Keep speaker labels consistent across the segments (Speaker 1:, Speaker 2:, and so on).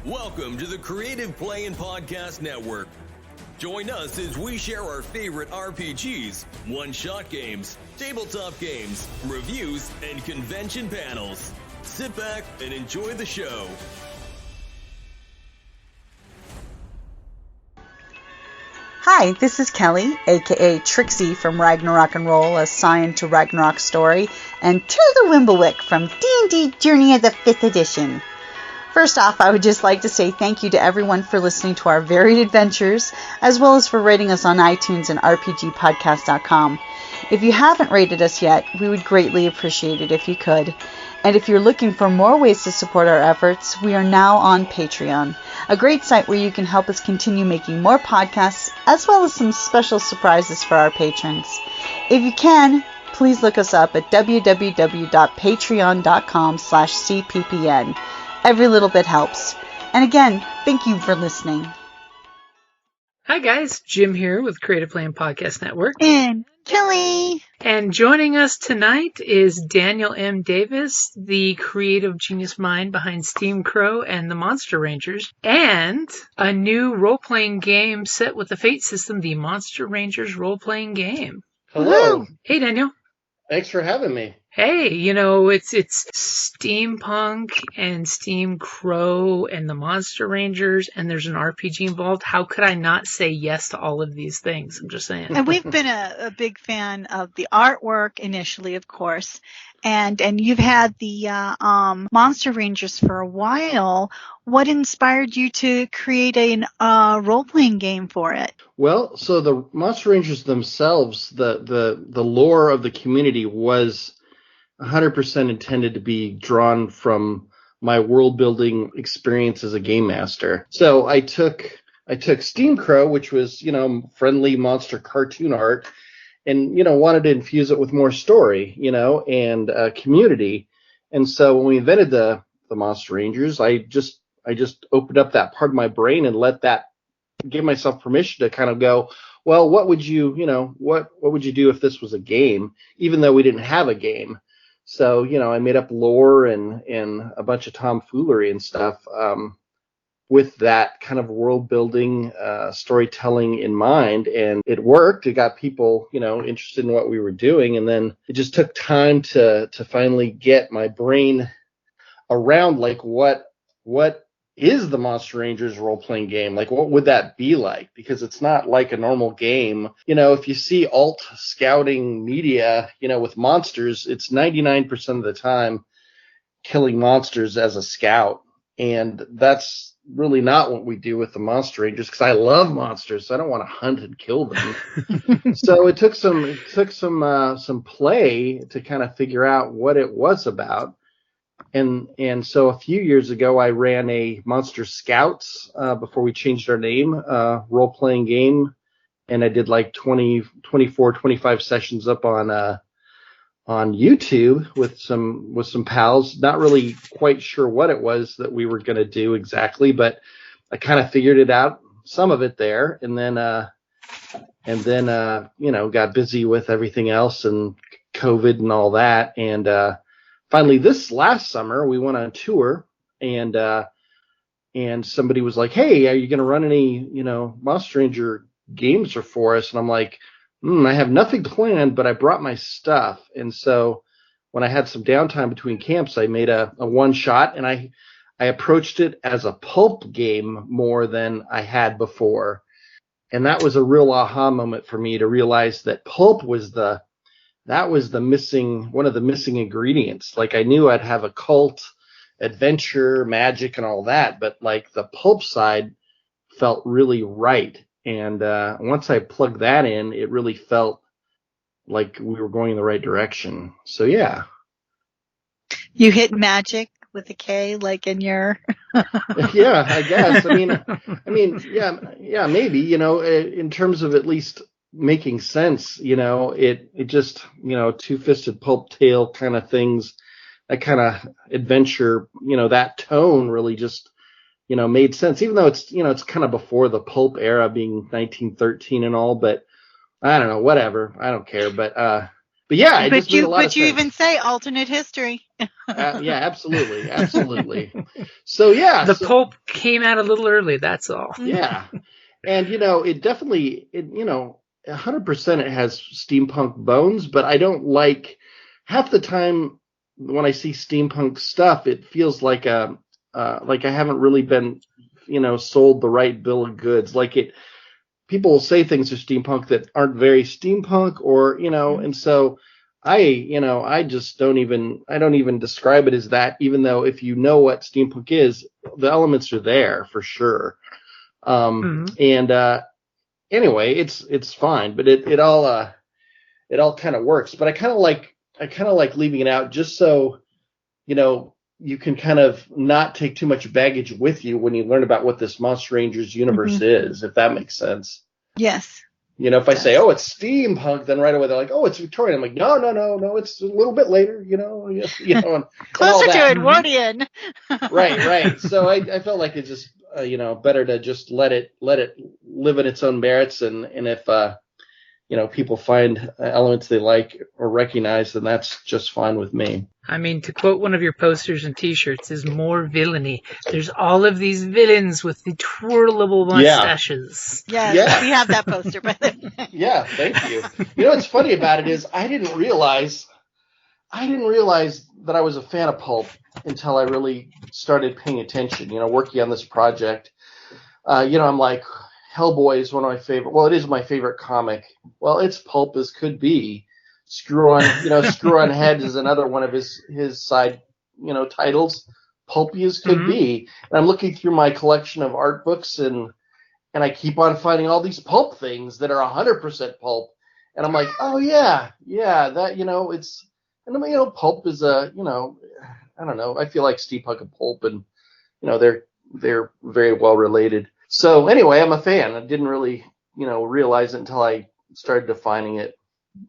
Speaker 1: Welcome to the Creative Play and Podcast Network. Join us as we share our favorite RPGs, one-shot games, tabletop games, reviews, and convention panels. Sit back and enjoy the show.
Speaker 2: Hi, this is Kelly, aka Trixie from Ragnarok and Roll, assigned to Ragnarok Story, and to the Wimblewick from D&D Journey of the 5th Edition. First off, I would just like to say thank you to everyone for listening to our varied adventures, as well as for rating us on iTunes and rpgpodcast.com. If you haven't rated us yet, we would greatly appreciate it if you could. And if you're looking for more ways to support our efforts, we are now on Patreon, a great site where you can help us continue making more podcasts, as well as some special surprises for our patrons. If you can, please look us up at www.patreon.com/cppn. Every little bit helps. And again, thank you for listening.
Speaker 3: Hi guys, Jim here with Creative Play and Podcast Network.
Speaker 2: And Kelly.
Speaker 3: And joining us tonight is Daniel M. Davis, the creative genius mind behind SteamCrow and the Moster Rangers, and a new role-playing game set with the Fate system, the Moster Rangers role-playing game.
Speaker 4: Hello.
Speaker 3: Hey Daniel.
Speaker 4: Thanks for having me.
Speaker 3: Hey, you know, it's steampunk and SteamCrow and the Moster Rangers, and there's an RPG involved. How could I not say yes to all of these things? I'm just saying.
Speaker 2: And we've been a big fan of the artwork initially, of course, and you've had the Moster Rangers for a while. What inspired you to create a role-playing game for it?
Speaker 4: Well, so the Monster Rangers themselves, the lore of the community was 100% intended to be drawn from my world building experience as a game master. So I took SteamCrow, which was, friendly monster cartoon art, and, wanted to infuse it with more story, and community. And so when we invented the Monster Rangers, I just opened up that part of my brain and let that give myself permission to kind of go, well, what would you do if this was a game, even though we didn't have a game? So, I made up lore and a bunch of tomfoolery and stuff with that kind of world building, storytelling in mind. And it worked. It got people, interested in what we were doing. And then it just took time to finally get my brain around, like, what is the Monster Rangers role-playing game? Like, what would that be like? Because it's not like a normal game. If you see alt scouting media, with monsters, it's 99% of the time killing monsters as a scout. And that's really not what we do with the Monster Rangers, because I love monsters, so I don't want to hunt and kill them. So it took some play to kind of figure out what it was about. And so a few years ago, I ran a Monster Scouts before we changed our name, role-playing game, and I did like 24, 25 sessions up on YouTube with some pals. Not really quite sure what it was that we were going to do exactly, but I kind of figured it out, some of it there, and then got busy with everything else and COVID and all that, and finally, this last summer, we went on tour, and somebody was like, "Hey, are you going to run any, Monster Ranger games for us?" And I'm like, I have nothing planned, but I brought my stuff. And so when I had some downtime between camps, I made a one-shot, and I approached it as a pulp game more than I had before. And that was a real aha moment for me to realize that pulp was one of the missing ingredients. Like, I knew I'd have a cult, adventure, magic, and all that, but like the pulp side felt really right. And once I plugged that in, it really felt like we were going in the right direction. So yeah.
Speaker 2: You hit magic with a K, like in your.
Speaker 4: Yeah, I guess. I mean, yeah, maybe. In terms of at least making sense, it just, two-fisted pulp tale kind of things, that kind of adventure, that tone really just, made sense, even though it's kind of before the pulp era, being 1913 and all, but I don't know, whatever, I don't care. But But yeah, it just made a lot of
Speaker 2: But you
Speaker 4: sense.
Speaker 2: even say alternate history.
Speaker 4: Yeah, absolutely. So yeah,
Speaker 3: The pulp came out a little early. That's all.
Speaker 4: Yeah, and it definitely 100% it has steampunk bones, but I don't like half the time when I see steampunk stuff, it feels like I haven't really been sold the right bill of goods. People will say things are steampunk that aren't very steampunk, or and so I just don't even describe it as that, even though if you know what steampunk is, the elements are there for sure. And anyway, it's fine, but it all kind of works. But I kind of like leaving it out just so you can kind of not take too much baggage with you when you learn about what this Monster Rangers universe is, if that makes sense.
Speaker 2: Yes.
Speaker 4: If I say, oh, it's steampunk, then right away they're like, oh, it's Victorian. I'm like, no, it's a little bit later, and
Speaker 2: closer
Speaker 4: and
Speaker 2: to Edwardian.
Speaker 4: Right. So I felt like it's just, better to just let it live in its own merits, and if people find elements they like or recognize, then that's just fine with me.
Speaker 3: I mean, to quote one of your posters and T-shirts, is more villainy. There's all of these villains with the twirlable mustaches.
Speaker 2: Yes, we have that poster, by the way.
Speaker 4: Yeah, thank you. What's funny about it is I didn't realize that I was a fan of pulp until I really started paying attention. Working on this project. I'm like, Hellboy is one of my favorite. Well, it is my favorite comic. Well, it's pulp as could be. Screw on Head is another one of his side, titles. Pulpy as could be. And I'm looking through my collection of art books, and I keep on finding all these pulp things that are 100% pulp. And I'm like, oh yeah, that it's. And pulp is I don't know. I feel like steampunk and pulp, and they're very well related. So anyway, I'm a fan. I didn't really realize it until I started defining it.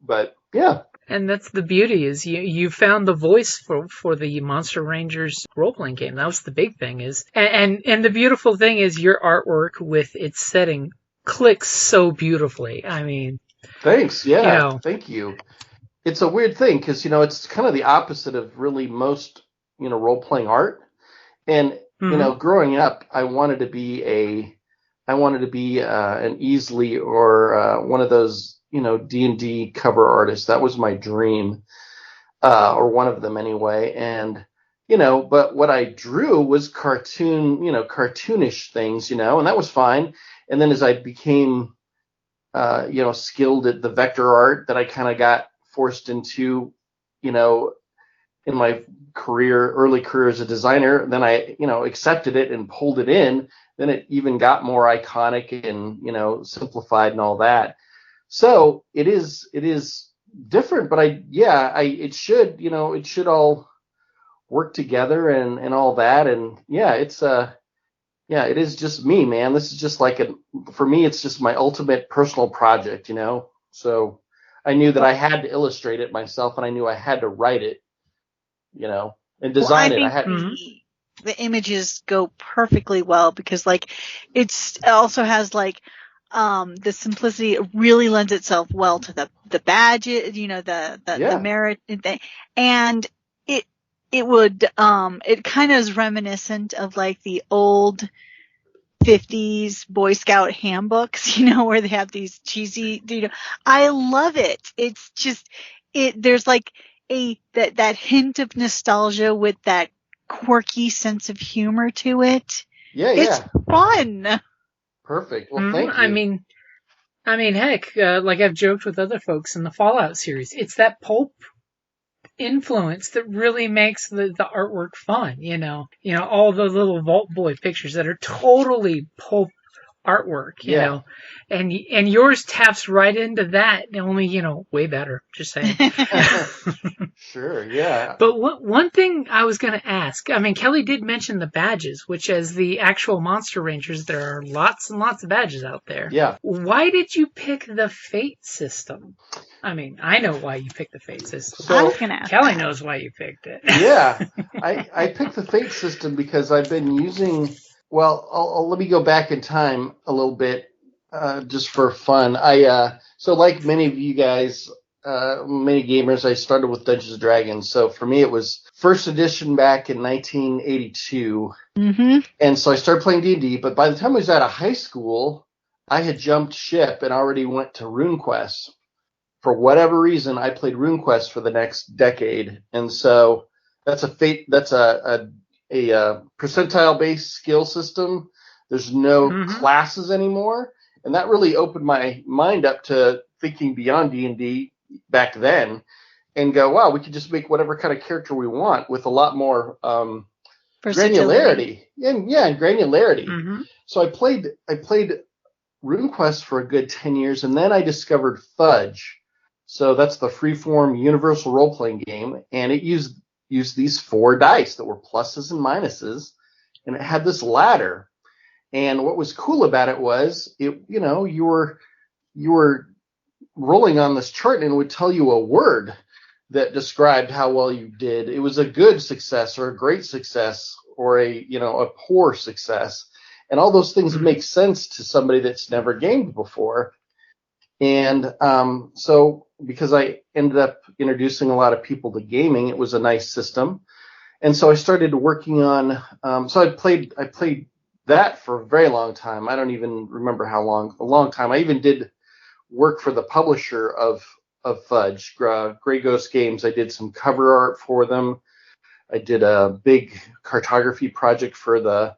Speaker 4: But yeah.
Speaker 3: And that's the beauty, is you found the voice for the Monster Rangers role-playing game. That was the big thing, is and the beautiful thing is your artwork with its setting clicks so beautifully. I mean,
Speaker 4: thanks. Yeah, thank you. It's a weird thing because it's kind of the opposite of really most role-playing art. And growing up, I wanted to be an Easley or one of those D&D cover artists. That was my dream, or one of them anyway. And but what I drew was cartoonish things, and that was fine. And then as I became skilled at the vector art that I kind of got forced into, in my early career as a designer, then I, accepted it and pulled it in. Then it even got more iconic and, simplified and all that. So it is different, but it should all work together and all that. And it is just me, man. This is just for me, it's just my ultimate personal project, So I knew that I had to illustrate it myself, and I knew I had to write it, and design it. I had
Speaker 2: the images go perfectly well because it also has the simplicity. It really lends itself well to the badges, the merit thing, and it would it kind of is reminiscent of the old 50s Boy Scout handbooks, where they have these cheesy, I love it. It's just, there's that hint of nostalgia with that quirky sense of humor to it.
Speaker 4: Yeah.
Speaker 2: It's fun.
Speaker 4: Perfect. Well, thank you.
Speaker 3: I mean, heck, I've joked with other folks in the Fallout series, it's that pulp influence that really makes the artwork fun. All the little Vault Boy pictures that are totally pulp artwork, you know, and yours taps right into that, only, way better, just saying.
Speaker 4: Sure, yeah.
Speaker 3: But one thing I was going to ask, I mean, Kelly did mention the badges, which as the actual Monster Rangers, there are lots and lots of badges out there.
Speaker 4: Yeah.
Speaker 3: Why did you pick the Fate system? I mean, I know why you picked the Fate system.
Speaker 2: So, I was going to ask
Speaker 3: Kelly knows why you picked it.
Speaker 4: Yeah. I picked the Fate system because I've been using... Well, let me go back in time a little bit, just for fun. So like many of you guys, many gamers, I started with Dungeons & Dragons. So for me, it was first edition back in 1982.
Speaker 2: Mm-hmm.
Speaker 4: And so I started playing D&D, but by the time I was out of high school, I had jumped ship and already went to RuneQuest. For whatever reason, I played RuneQuest for the next decade. And so that's a percentile-based skill system. There's no classes anymore. And that really opened my mind up to thinking beyond D&D back then and go, wow, we could just make whatever kind of character we want with a lot more granularity. And granularity.
Speaker 3: Mm-hmm.
Speaker 4: So I played RuneQuest for a good 10 years, and then I discovered Fudge. So that's the freeform universal role-playing game, and it used these 4 dice that were pluses and minuses, and it had this ladder. And what was cool about it was, you were rolling on this chart, and it would tell you a word that described how well you did. It was a good success or a great success or a poor success. And all those things make sense to somebody that's never gamed before. And so because I ended up introducing a lot of people to gaming, it was a nice system. And so I started working on so I played that for a very long time. I don't even remember how long. A long time. I even did work for the publisher of Fudge, Grey Ghost Games. I did some cover art for them. I did a big cartography project for the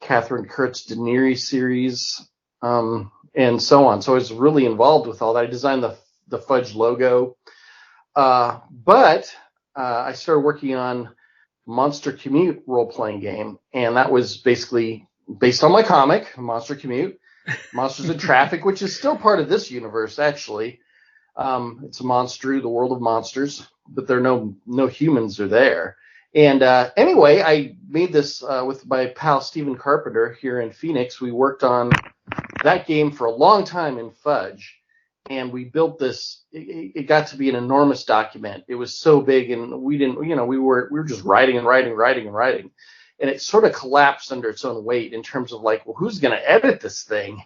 Speaker 4: Catherine Kurtz Daenerys series, and so on. So I was really involved with all that. I designed the Fudge logo. But I started working on Monster Commute role-playing game, and that was basically based on my comic, Monster Commute, Monsters in Traffic, which is still part of this universe, actually. It's a monster, the world of monsters, but there are no humans are there. And anyway, I made this with my pal Stephen Carpenter here in Phoenix. We worked on that game for a long time in Fudge, and we built this. It got to be an enormous document. It was so big, and we didn't, we were just writing, and it sort of collapsed under its own weight in terms of like, well, who's going to edit this thing?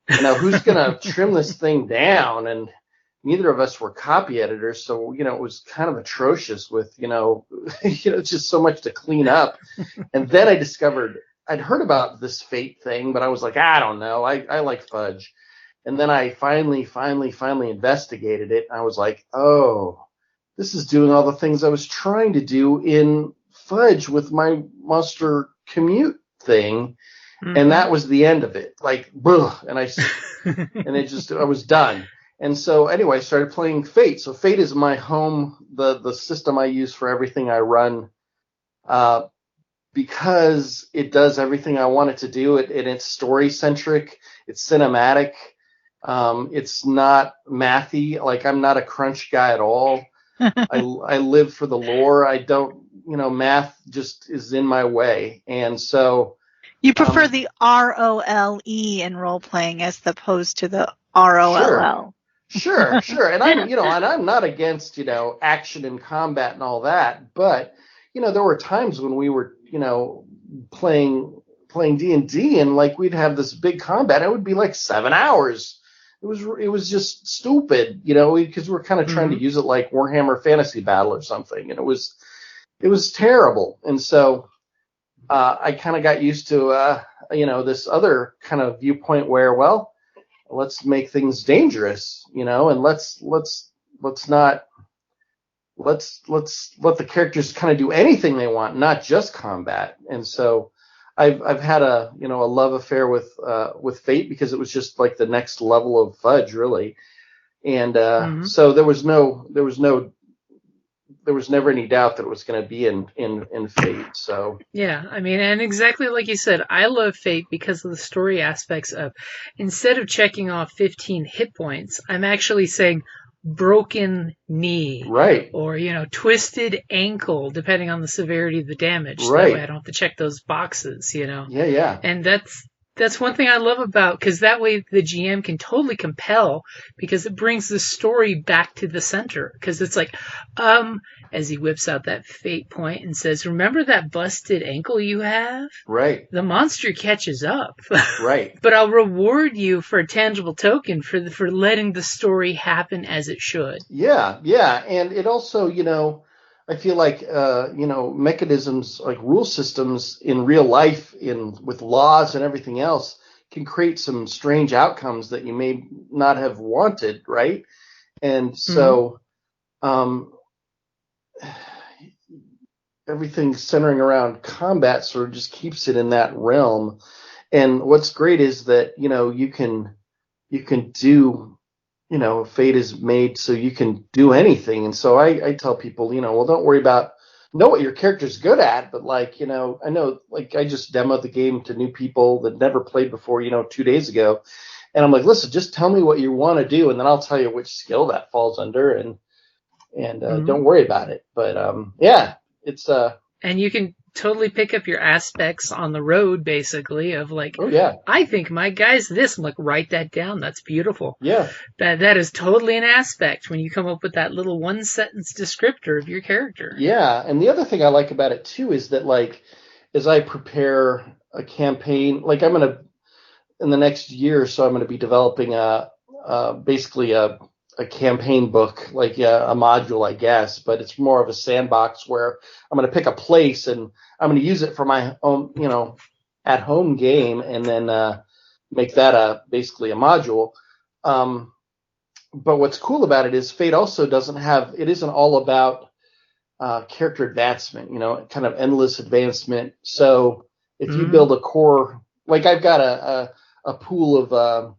Speaker 4: Who's going to trim this thing down? And neither of us were copy editors, so it was kind of atrocious with just so much to clean up. And then I discovered I'd heard about this Fate thing, but I was like, I don't know, I like Fudge. And then I finally investigated it. And I was like, oh, this is doing all the things I was trying to do in Fudge with my Monster Commute thing. Mm-hmm. And that was the end of it. Like, and I was done. And so anyway, I started playing Fate. So Fate is my home, the system I use for everything I run, because it does everything I want it to do. It's story-centric. It's cinematic. It's not mathy. Like, I'm not a crunch guy at all. I live for the lore. I don't, math just is in my way. And so...
Speaker 2: You prefer the ROLE in role-playing as opposed to the ROLL.
Speaker 4: Sure. And I'm not against, action and combat and all that. But, there were times when we were, playing D&D and like we'd have this big combat. It would be like 7 hours. It was just stupid, because we're kind of trying to use it like Warhammer Fantasy Battle or something. And it was terrible. And so I kind of got used to, this other kind of viewpoint where, well, let's make things dangerous, and let's let the characters kind of do anything they want, not just combat. And so I've had a love affair with Fate because it was just like the next level of Fudge, really. And so there was never any doubt that it was going to be in Fate. So
Speaker 3: yeah, I mean, and exactly like you said, I love Fate because of the story aspects of, instead of checking off 15 hit points, I'm actually saying broken knee,
Speaker 4: right,
Speaker 3: or twisted ankle, depending on the severity of the damage.
Speaker 4: Right.
Speaker 3: That way I don't have to check those boxes.
Speaker 4: Yeah.
Speaker 3: And that's one thing I love about, because that way the GM can totally compel, because it brings the story back to the center. Because it's like, as he whips out that fate point and says, "Remember that busted ankle you have?
Speaker 4: Right.
Speaker 3: The monster catches up."
Speaker 4: Right.
Speaker 3: "But I'll reward you for a tangible token for letting the story happen as it should."
Speaker 4: Yeah, yeah. And it also, I feel like, mechanisms like rule systems in real life with laws and everything else can create some strange outcomes that you may not have wanted, right? And so everything centering around combat sort of just keeps it in that realm. And what's great is that, you can do, fate is made so you can do anything. And so I tell people, well, don't worry about, know what your character's good at, but I know, I just demoed the game to new people that never played before, 2 days ago. And I'm like, listen, just tell me what you want to do, and then I'll tell you which skill that falls under, and don't worry about it. But it's
Speaker 3: and you can totally pick up your aspects on the road, basically, of
Speaker 4: oh yeah,
Speaker 3: I think my guy's this. I'm like, write that down. That's beautiful.
Speaker 4: Yeah,
Speaker 3: that is totally an aspect when you come up with that little one sentence descriptor of your character.
Speaker 4: Yeah, and the other thing I like about it too is that as I prepare a campaign, I'm gonna in the next year or so, I'm gonna be developing basically a campaign book, a module, I guess, but it's more of a sandbox where I'm going to pick a place and I'm going to use it for my own, at home game, and then make that basically a module. But what's cool about it is Fate also it isn't all about character advancement, kind of endless advancement. So if you build a core, I've got a pool of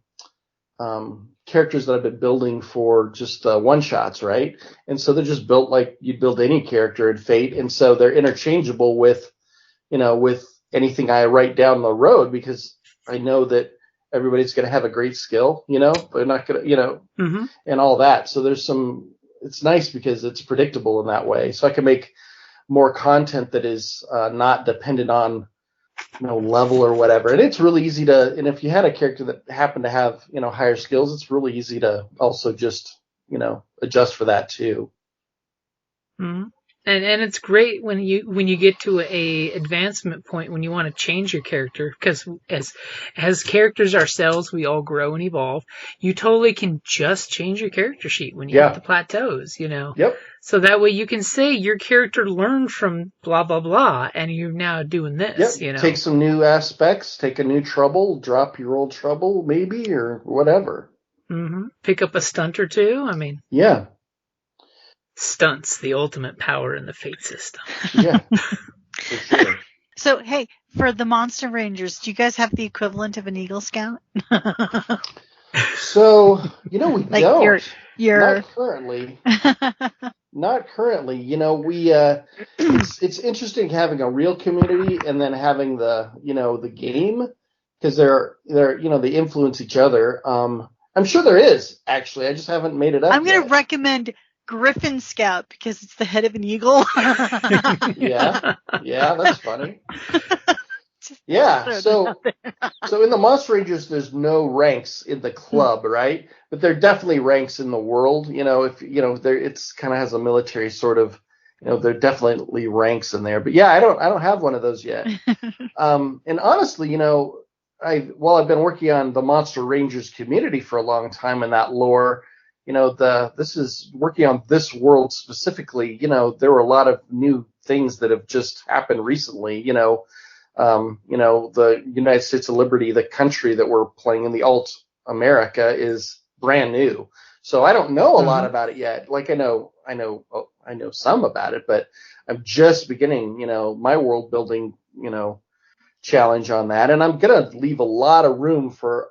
Speaker 4: characters that I've been building for just one shots, right? And so they're just built like you'd build any character in Fate, and so they're interchangeable with anything I write down the road, because I know that everybody's going to have a great skill, they're not going to, and all that. So it's nice because it's predictable in that way. So I can make more content that is not dependent on level or whatever. And it's really easy and if you had a character that happened to have, higher skills, it's really easy to also just, adjust for that too.
Speaker 3: Mm-hmm. And it's great when you get to a advancement point when you want to change your character, because as characters ourselves, we all grow and evolve. You totally can just change your character sheet when you hit the plateaus,
Speaker 4: Yep.
Speaker 3: So that way you can say your character learned from blah blah blah, and you're now doing this.
Speaker 4: Yep. Take some new aspects, take a new trouble, drop your old trouble maybe, or whatever.
Speaker 3: Mm-hmm. Pick up a stunt or two. I mean.
Speaker 4: Yeah.
Speaker 3: Stunts, the ultimate power in the Fate system.
Speaker 4: Yeah, for sure.
Speaker 2: So, hey, for the Monster Rangers, do you guys have the equivalent of an Eagle Scout?
Speaker 4: So, we don't.
Speaker 2: You're...
Speaker 4: Not currently. Not currently. We it's interesting having a real community and then having the game, because they influence each other. I'm sure there is, actually. I just haven't made it up.
Speaker 2: I'm going to recommend Griffin Scout because it's the head of an eagle.
Speaker 4: Yeah, that's funny. Yeah, so in the Moster Rangers, there's no ranks in the club, right? But there are definitely ranks in the world. If there, it's kind of has a military sort of, there are definitely ranks in there. But yeah, I don't have one of those yet. And honestly, while I've been working on the Monster Rangers community for a long time in that lore, this is working on this world specifically. There were a lot of new things that have just happened recently. The United States of Liberty, the country that we're playing in, the alt America, is brand new. So I don't know a lot about it yet. I know some about it, but I'm just beginning, my world building, challenge on that. And I'm going to leave a lot of room for,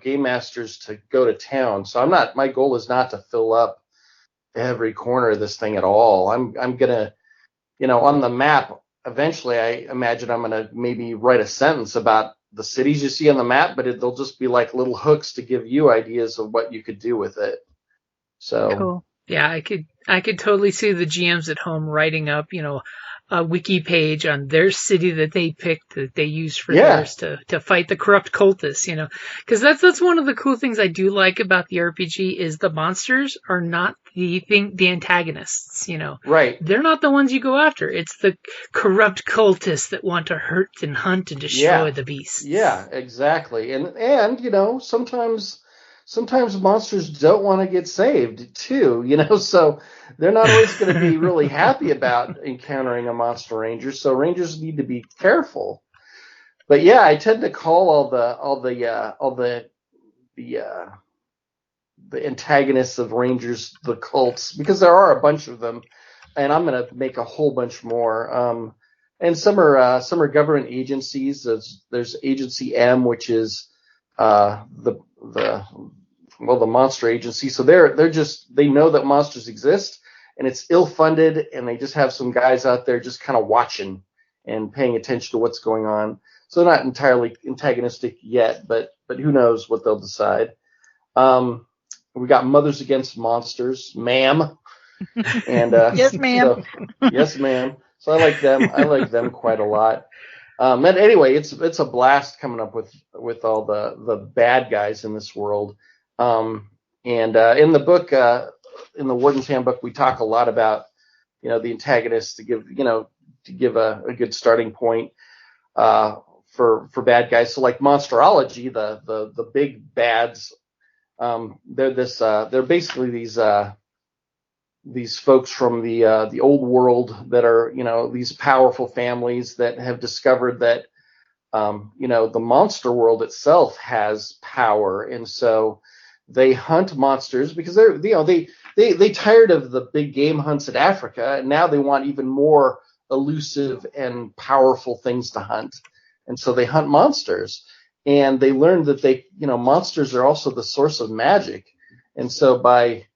Speaker 4: game masters to go to town. So my goal is not to fill up every corner of this thing at all. I'm going to, on the map, eventually I imagine I'm going to maybe write a sentence about the cities you see on the map, but they'll just be like little hooks to give you ideas of what you could do with it. So
Speaker 2: cool.
Speaker 3: Yeah, I could totally see the GMs at home writing up, a wiki page on their city that they picked that they use for theirs to fight the corrupt cultists, because that's one of the cool things I do like about the RPG is the monsters are not the antagonists,
Speaker 4: Right.
Speaker 3: they're not the ones you go after. It's the corrupt cultists that want to hurt and hunt and destroy the beasts.
Speaker 4: Yeah, exactly. And sometimes monsters don't want to get saved too, so they're not always going to be really happy about encountering a monster ranger. So rangers need to be careful. But yeah, I tend to call all the antagonists of rangers the cults, because there are a bunch of them, and I'm going to make a whole bunch more. And some are government agencies. There's Agency M, which is the monster agency. So they know that monsters exist, and it's ill-funded, and they just have some guys out there just kind of watching and paying attention to what's going on. So they're not entirely antagonistic yet, but who knows what they'll decide. We got Mothers Against Monsters, ma'am. And
Speaker 2: yes, ma'am.
Speaker 4: Yes, ma'am. So I like them. I like them quite a lot. And anyway, it's a blast coming up with all the bad guys in this world. And in the book, in the Warden's Handbook, we talk a lot about the antagonists to give a good starting point for bad guys. So like Monsterology, the big bads, they're basically these folks from the old world that are these powerful families that have discovered that the monster world itself has power, and so they hunt monsters because they tired of the big game hunts in Africa, and now they want even more elusive and powerful things to hunt, and so they hunt monsters. And they learned that monsters are also the source of magic, and so by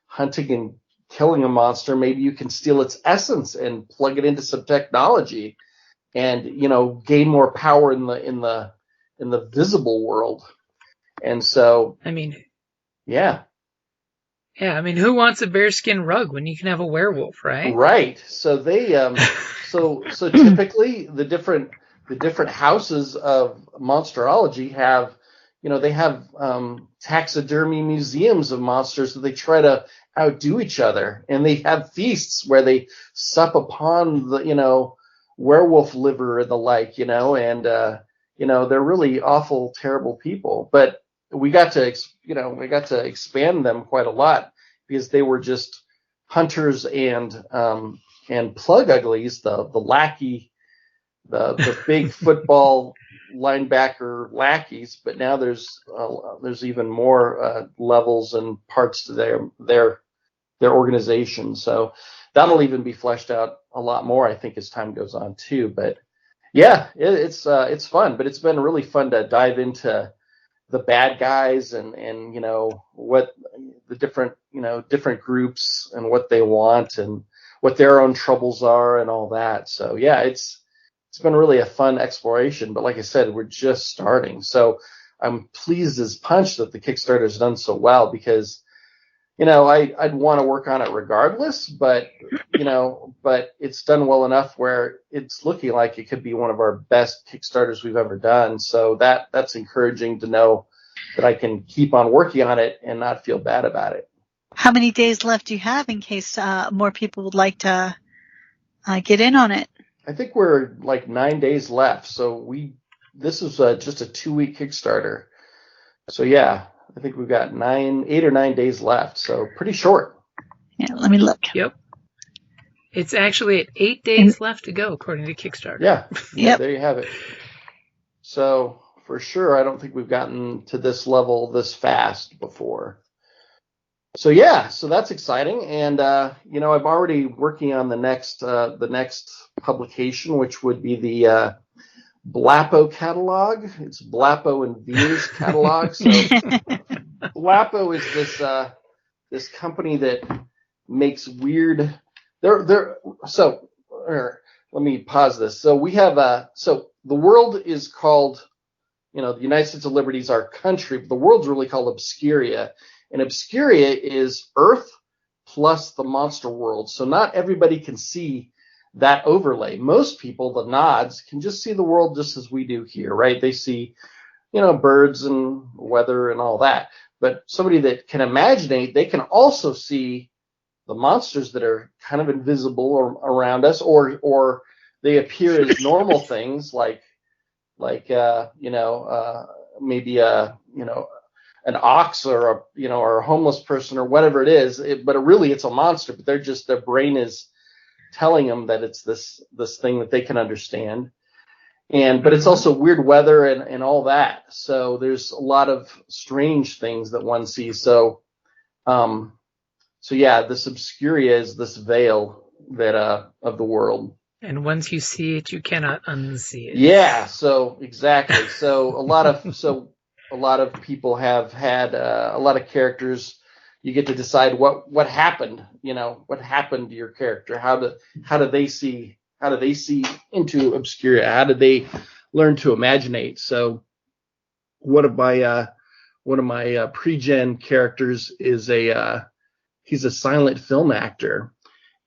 Speaker 4: hunting and killing a monster, maybe you can steal its essence and plug it into some technology, and gain more power in the visible world. And so, yeah.
Speaker 3: Yeah, who wants a bearskin rug when you can have a werewolf, right?
Speaker 4: Right. So they so typically the different houses of monsterology have they have taxidermy museums of monsters that they try to outdo each other, and they have feasts where they sup upon the werewolf liver and the like, and they're really awful, terrible people. But we got to expand them quite a lot, because they were just hunters and plug uglies, the lackey, the big football linebacker lackeys. But now there's even more levels and parts to their organization. So that'll even be fleshed out a lot more, I think, as time goes on too. But yeah, it's fun. But it's been really fun to dive into the bad guys and what the different groups and what they want and what their own troubles are and all that. So yeah, it's been really a fun exploration. But like I said, we're just starting. So I'm pleased as punch that the Kickstarter has done so well, because I'd want to work on it regardless, but it's done well enough where it's looking like it could be one of our best Kickstarters we've ever done. So that's encouraging to know that I can keep on working on it and not feel bad about it.
Speaker 2: How many days left do you have in case more people would like to get in on it?
Speaker 4: I think we're like 9 days left. So this is just a 2-week Kickstarter. So yeah. I think we've got 8 or 9 days left, so pretty short.
Speaker 2: Yeah, let me look.
Speaker 3: Yep. It's actually at 8 days left to go, according to Kickstarter.
Speaker 4: Yeah.
Speaker 2: Yep.
Speaker 4: There you have it. So for sure, I don't think we've gotten to this level this fast before. So yeah, so that's exciting, and I'm already working on the next publication, which would be the Blappo catalog. It's Blappo and Veer's catalog. So Blappo is this company that makes weird. So let me pause this. So we have so the world is called, the United States of Liberty is our country, but the world's really called Obscuria, and Obscuria is Earth plus the monster world. So not everybody can see that overlay. Most people, the nods, can just see the world just as we do here, right? They see, birds and weather and all that. But somebody that can imaginate, they can also see the monsters that are kind of invisible around us, or they appear as normal things, like maybe an ox or a homeless person or whatever it is. But really it's a monster. But their brain is telling them that it's this thing that they can understand. But it's also weird weather and all that. So there's a lot of strange things that one sees. So yeah, this Obscuria is this veil that of the world.
Speaker 3: And once you see it, you cannot unsee it.
Speaker 4: Yeah. So exactly. So a lot of people have had a lot of characters. You get to decide what happened. What happened to your character? How do they see into Obscuria? How did they learn to imaginate? So one of my pre-gen characters is he's a silent film actor,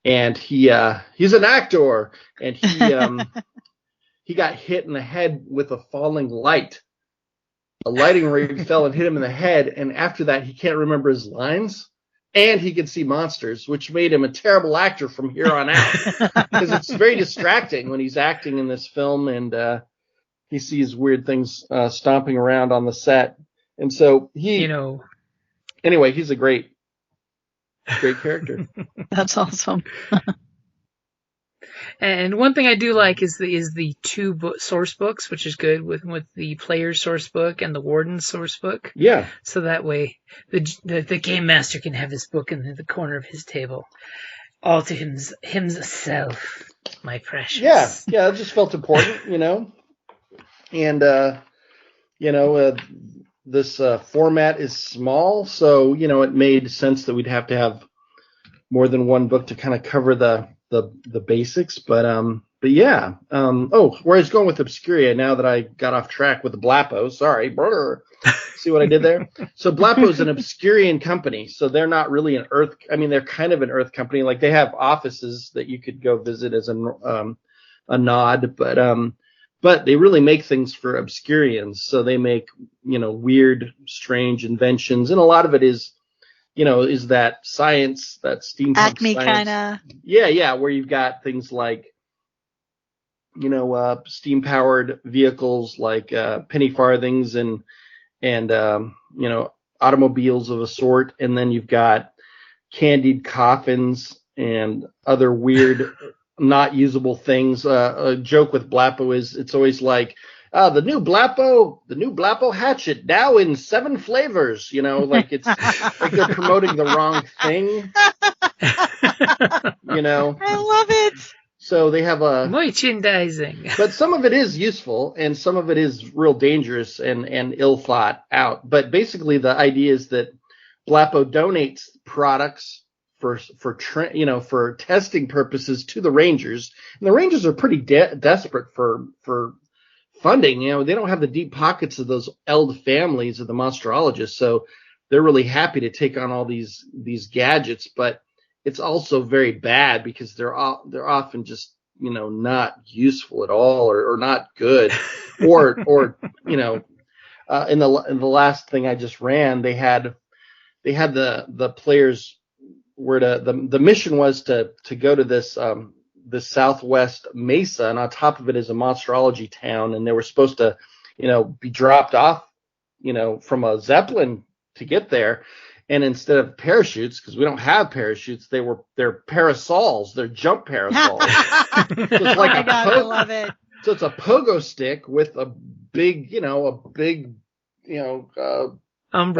Speaker 4: and he's an actor, and he got hit in the head with a falling light. A lighting rig fell and hit him in the head, and after that he can't remember his lines. And he could see monsters, which made him a terrible actor from here on out. Because it's very distracting when he's acting in this film, and he sees weird things stomping around on the set. And so anyway, he's a great character.
Speaker 2: That's awesome.
Speaker 3: And one thing I do like is the two source books, which is good with the player's source book and the warden's source book.
Speaker 4: Yeah.
Speaker 3: So that way the game master can have his book in the corner of his table, all to himself, my precious.
Speaker 4: Yeah, it just felt important, And this format is small, so it made sense that we'd have to have more than one book to kind of cover the basics, but yeah. Where I was going with Obscuria, now that I got off track with the Blapo, sorry, brother. See what I did there? So Blapo is an Obscurian company, so they're not really an Earth. I mean, they're kind of an Earth company. Like, they have offices that you could go visit as a nod, but they really make things for Obscurians. So they make weird, strange inventions, and a lot of it is that science, that steampunk
Speaker 2: Acme
Speaker 4: science.
Speaker 2: kind of.
Speaker 4: Yeah, where you've got things like, steam-powered vehicles like penny farthings and automobiles of a sort, and then you've got candied coffins and other weird, not usable things. A joke with Blapo is it's always like, the new Blapo hatchet now in 7 flavors. Like it's like they're promoting the wrong thing.
Speaker 2: I love it.
Speaker 4: So they have a
Speaker 3: merchandising,
Speaker 4: but some of it is useful and some of it is real dangerous and ill thought out. But basically, the idea is that Blapo donates products for testing purposes to the Rangers, and the Rangers are pretty desperate for funding. They don't have the deep pockets of those Eld families of the monsterologists, so they're really happy to take on all these gadgets. But it's also very bad because they're often just not useful at all or not good, or in the last thing I just ran, they had the players were the mission was to go to this southwest mesa, and on top of it is a monsterology town, and they were supposed to be dropped off from a zeppelin to get there. And instead of parachutes, because we don't have parachutes, they're parasols. They're jump parasols. So it's like
Speaker 2: I love it.
Speaker 4: So it's a pogo stick with a big, umbrella on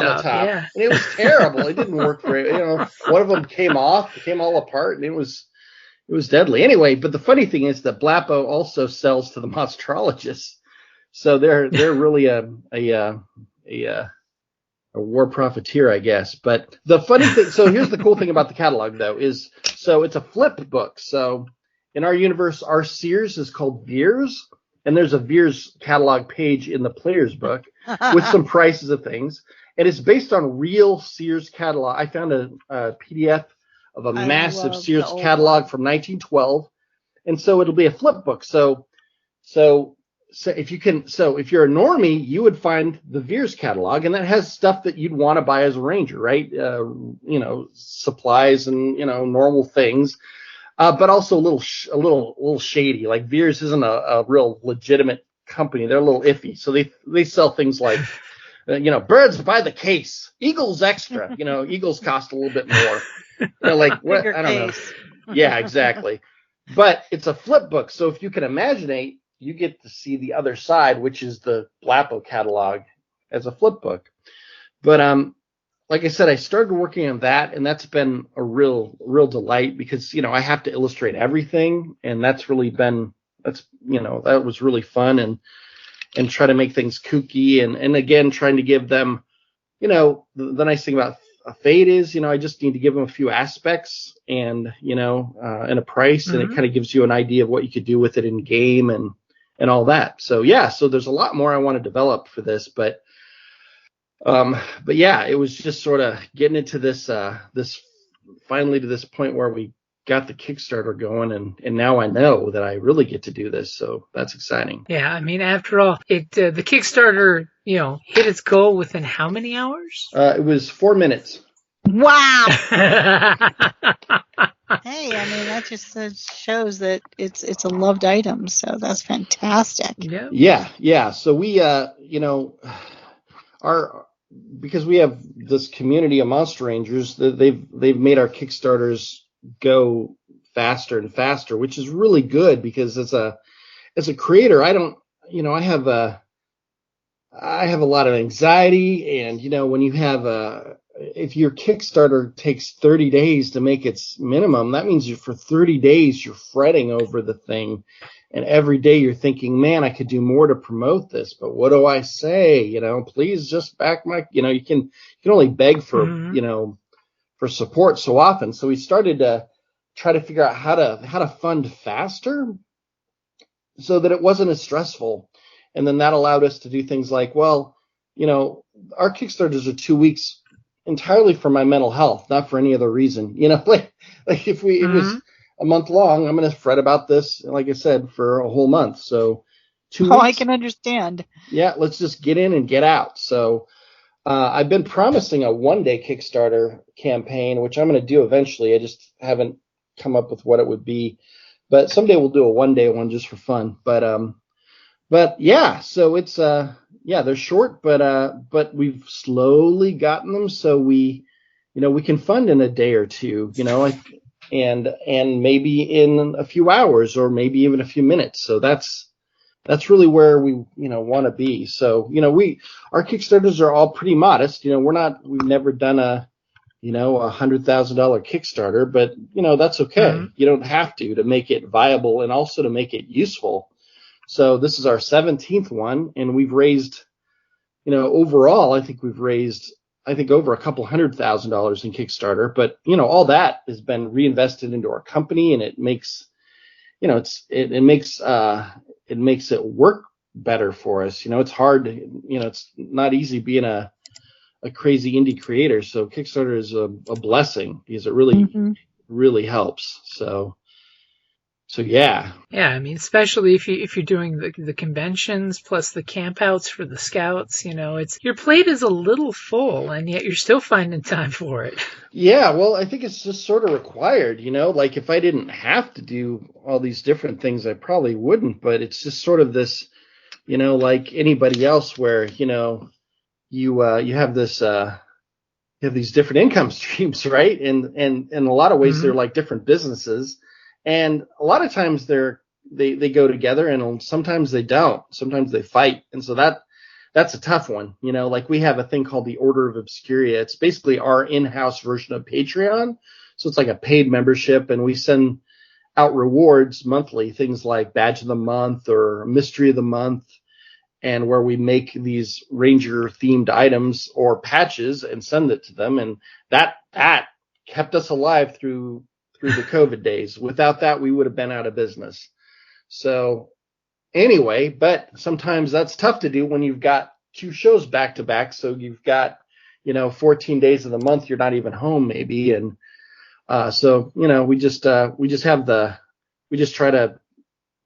Speaker 4: the top.
Speaker 3: Yeah.
Speaker 4: And it was terrible. It didn't work very. One of them came off, came all apart, and it was deadly. Anyway, but the funny thing is that Blapo also sells to the monsterologists, so they're really a war profiteer, I guess. But the funny thing, so here's the cool thing about the catalog, though, is so it's a flip book. So in our universe, our Sears is called Veers, and there's a Veers catalog page in the player's book with some prices of things, and it's based on real Sears catalog. I found a PDF of a massive Sears catalog from 1912, and so it'll be a flip book. So so if you're a normie, you would find the Veers catalog, and that has stuff that you'd want to buy as a ranger, right? Supplies and normal things, but also a little shady. Like Veers isn't a real legitimate company; they're a little iffy. So they sell things like birds by the case, eagles extra. Eagles cost a little bit more. Like what?
Speaker 2: Bigger
Speaker 4: I don't
Speaker 2: case.
Speaker 4: know. Yeah, exactly. But it's a flip book, so if you can imagine you get to see the other side, which is the Blappo catalog as a flip book. But like I said, I started working on that, and that's been a real delight because I have to illustrate everything, and that was really fun, and try to make things kooky, and again trying to give them, the nice thing about Fate is, I just need to give them a few aspects and and a price, and it kind of gives you an idea of what you could do with it in game and all that. So so there's a lot more I want to develop for this, but yeah, it was just sort of getting into this finally to this point where we got the Kickstarter going, and now I know that I really get to do this, so that's exciting.
Speaker 3: Yeah, I mean, after all, the Kickstarter, hit its goal within how many hours?
Speaker 4: It was 4 minutes.
Speaker 2: Wow. Hey, I mean, that just shows that it's a loved item, so that's fantastic.
Speaker 3: Yeah.
Speaker 4: So we, because we have this community of Monster Rangers, they've made our Kickstarters go faster and faster, which is really good because as a creator, I have a lot of anxiety, and when you have if your Kickstarter takes 30 days to make its minimum, that means for 30 days you're fretting over the thing, and every day you're thinking, man, I could do more to promote this, but what do I say? Please just back my, you can only beg for for support so often. So we started to try to figure out how to fund faster so that it wasn't as stressful. And then that allowed us to do things like, our Kickstarters are 2 weeks entirely for my mental health, not for any other reason. Like if it was a month long, I'm going to fret about this, like I said, for a whole month. So 2 weeks.
Speaker 2: Oh, I can understand.
Speaker 4: Yeah, let's just get in and get out. So I've been promising a one-day Kickstarter campaign, which I'm going to do eventually. I just haven't come up with what it would be. But someday we'll do a one-day one just for fun. But yeah, so it's they're short, but we've slowly gotten them so we can fund in a day or two, and maybe in a few hours or maybe even a few minutes. So that's really where we want to be. So our Kickstarters are all pretty modest. We've never done a $100,000 Kickstarter, but that's okay. You don't have to make it viable and also to make it useful. So this is our 17th one, and we've raised, overall, I think we've raised, over a couple $100,000 in Kickstarter, but all that has been reinvested into our company, and it makes, it makes it work better for us. It's hard, it's not easy being a crazy indie creator. So Kickstarter is a blessing because it really helps. So yeah.
Speaker 3: Yeah, I mean, especially if you're doing the conventions plus the campouts for the scouts, it's your plate is a little full, and yet you're still finding time for it.
Speaker 4: Yeah, well, I think it's just sort of required, like if I didn't have to do all these different things, I probably wouldn't. But it's just sort of this, like anybody else, where you have this you have these different income streams, right? And in a lot of ways, they're like different businesses. And a lot of times they go together, and sometimes they don't. Sometimes they fight. And so that's a tough one. Like we have a thing called the Order of Obscuria. It's basically our in-house version of Patreon. So it's like a paid membership, and we send out rewards monthly, things like Badge of the Month or Mystery of the Month, and where we make these Ranger themed items or patches and send it to them. And that kept us alive through the COVID days. Without that, we would have been out of business. So anyway, but sometimes that's tough to do when you've got 2 shows back to back. So you've got, 14 days of the month, you're not even home maybe. And, so, we just try to,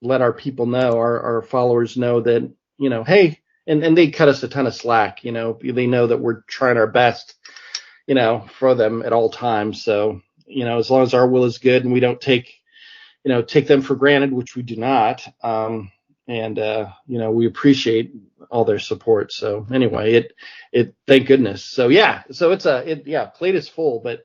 Speaker 4: let our people know, our followers know that, hey, and they cut us a ton of slack. They know that we're trying our best, for them at all times. So, as long as our will is good and we don't take them for granted, which we do not. We appreciate all their support. So anyway, it thank goodness. So yeah, so plate is full, but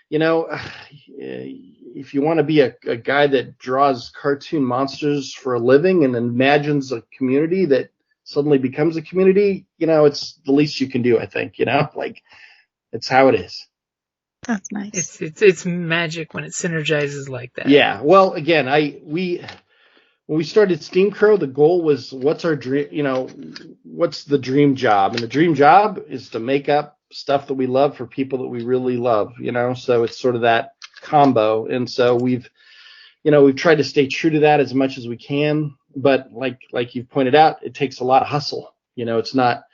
Speaker 4: if you want to be a guy that draws cartoon monsters for a living and imagines a community that suddenly becomes a community, it's the least you can do, I think, like it's how it is.
Speaker 2: That's nice.
Speaker 3: It's magic when it synergizes like that.
Speaker 4: Yeah. Well, again, when we started SteamCrow, the goal was what's our dream, what's the dream job? And the dream job is to make up stuff that we love for people that we really love, so it's sort of that combo. And so we've tried to stay true to that as much as we can. But like you've pointed out, it takes a lot of hustle. It's not,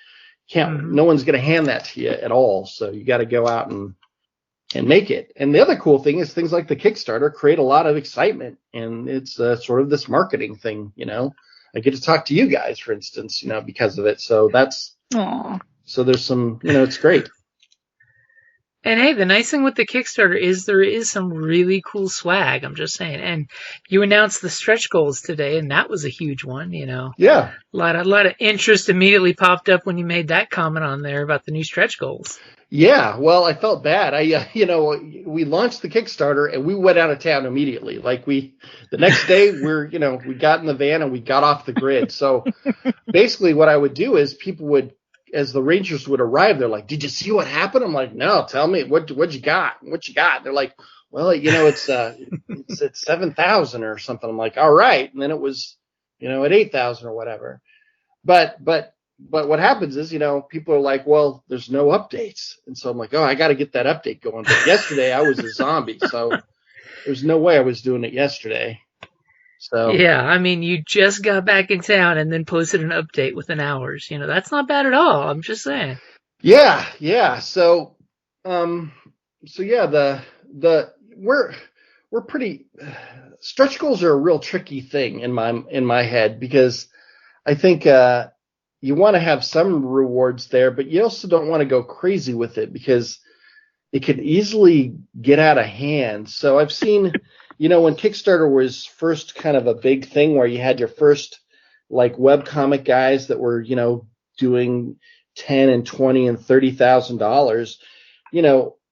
Speaker 4: no one's going to hand that to you at all. So you got to go out and make it. And the other cool thing is things like the Kickstarter create a lot of excitement, and it's sort of this marketing thing. I get to talk to you guys, for instance, because of it. So that's,
Speaker 2: Aww.
Speaker 4: So there's some, it's great.
Speaker 3: And hey, the nice thing with the Kickstarter is there is some really cool swag. I'm just saying. And you announced the stretch goals today, and that was a huge one.
Speaker 4: Yeah.
Speaker 3: A lot of interest immediately popped up when you made that comment on there about the new stretch goals.
Speaker 4: Yeah, well, I felt bad. We launched the Kickstarter and we went out of town immediately. The next day we got in the van and we got off the grid. So basically what I would do is people would, as the Rangers would arrive, they're like, "Did you see what happened?" I'm like, "No, tell me what you got? What you got?" They're like, "Well, it's at 7,000 or something." I'm like, "All right." And then it was, at 8,000 or whatever. But what happens is, people are like, "Well, there's no updates." And so I'm like, "Oh, I got to get that update going." But yesterday I was a zombie, so there's no way I was doing it yesterday. So
Speaker 3: yeah, I mean, you just got back in town and then posted an update within hours. That's not bad at all. I'm just saying.
Speaker 4: Yeah. So yeah, we're pretty, stretch goals are a real tricky thing in my head, because I think you want to have some rewards there, but you also don't want to go crazy with it because it could easily get out of hand. So I've seen, when Kickstarter was first kind of a big thing where you had your first webcomic guys that were, doing $10,000 and $20,000 and $30,000,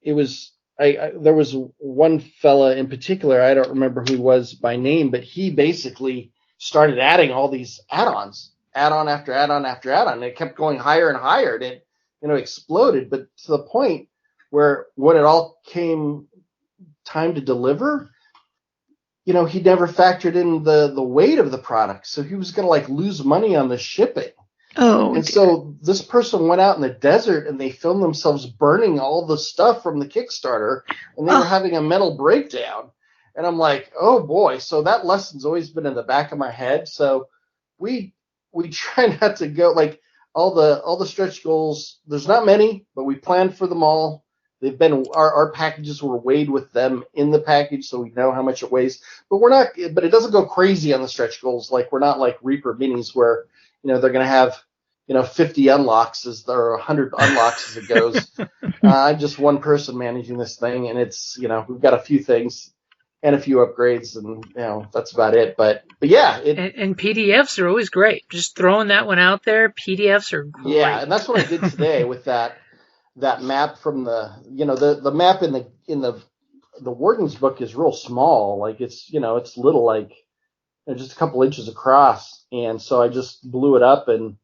Speaker 4: it was, there was one fella in particular, I don't remember who he was by name, but he basically started adding all these add-ons, add-on after add-on after add-on, and it kept going higher and higher, and it, exploded, but to the point where when it all came time to deliver, he never factored in the weight of the product, so he was going to lose money on the shipping.
Speaker 2: Oh,
Speaker 4: and dear. So this person went out in the desert and they filmed themselves burning all the stuff from the Kickstarter, and they were having a mental breakdown. And I'm like, oh boy. So that lesson's always been in the back of my head. So we try not to go all the stretch goals. There's not many, but we planned for them all. They've been, our packages were weighed with them in the package, so we know how much it weighs. But it doesn't go crazy on the stretch goals. We're not like Reaper Minis where, they're going to have, 50 unlocks or 100 unlocks as it goes. I'm just one person managing this thing, and it's, we've got a few things and a few upgrades, and, that's about it. But yeah.
Speaker 3: And PDFs are always great. Just throwing that one out there, PDFs are great.
Speaker 4: Yeah, and that's what I did today with that map from the map in the Warden's book is real small. It's, it's little, just a couple inches across. And so I just blew it up of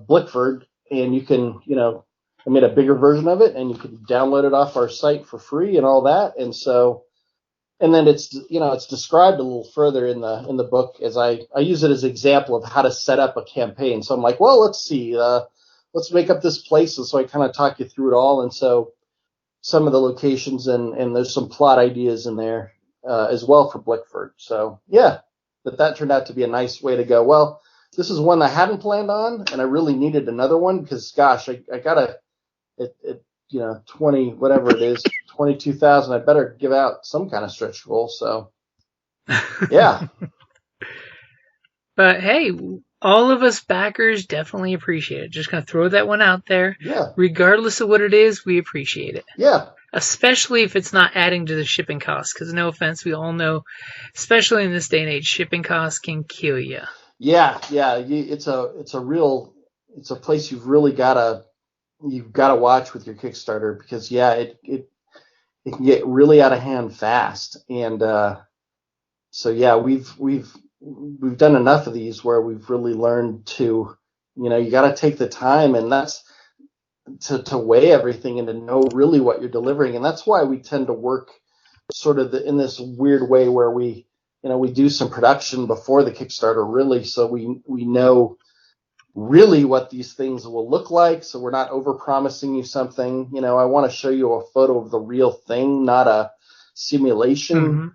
Speaker 4: Blickford, and you can, I made a bigger version of it, and you can download it off our site for free and all that. And so, and then it's, it's described a little further in the book as I use it as an example of how to set up a campaign. So I'm like, well, let's see, let's make up this place. And so I kind of talk you through it all. And so some of the locations and there's some plot ideas in there as well for Blickford. So yeah, that turned out to be a nice way to go. Well, this is one I hadn't planned on, and I really needed another one because, gosh, I got 20, whatever it is, 22,000. I better give out some kind of stretch goal. So Yeah.
Speaker 3: But hey, all of us backers definitely appreciate it. Just gonna throw that one out there.
Speaker 4: Yeah.
Speaker 3: Regardless of what it is, we appreciate it.
Speaker 4: Yeah.
Speaker 3: Especially if it's not adding to the shipping costs. Because no offense, we all know, especially in this day and age, shipping costs can kill you.
Speaker 4: Yeah. Yeah. It's a place you've gotta watch with your Kickstarter, because it can get really out of hand fast. And so yeah, we've done enough of these where we've really learned to, you got to take the time, and that's to weigh everything and to know really what you're delivering. And that's why we tend to work sort of in this weird way where we do some production before the Kickstarter, really, so we know really what these things will look like. So we're not over promising you something. I want to show you a photo of the real thing, not a simulation.
Speaker 3: Mm-hmm.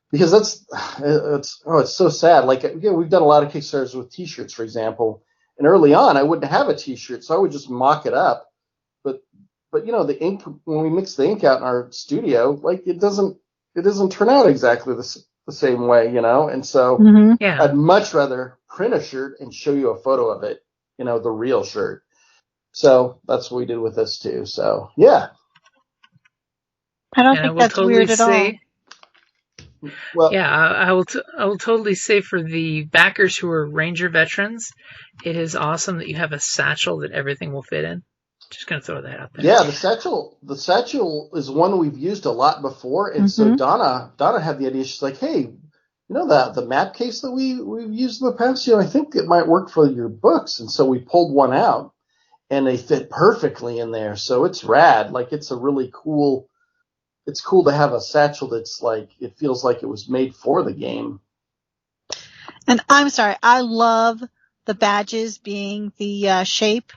Speaker 4: Because it's so sad. Like, we've done a lot of Kickstarters with T-shirts, for example. And early on, I wouldn't have a T-shirt, so I would just mock it up. But the ink, when we mix the ink out in our studio, like, it doesn't turn out exactly the same way, And so I'd much rather print a shirt and show you a photo of it, the real shirt. So that's what we did with this too. So yeah.
Speaker 2: I don't think that's weird at all.
Speaker 4: Well,
Speaker 3: yeah, I will totally say, for the backers who are Ranger veterans, it is awesome that you have a satchel that everything will fit in. Just gonna throw that out there.
Speaker 4: Yeah, the satchel is one we've used a lot before, and so Donna had the idea. She's like, "Hey, the map case that we've used in the past, I think it might work for your books." And so we pulled one out, and they fit perfectly in there. So it's rad. Like, it's a really cool. It's cool to have a satchel that's like, it feels like it was made for the game.
Speaker 2: And I'm sorry, I love the badges being the shape.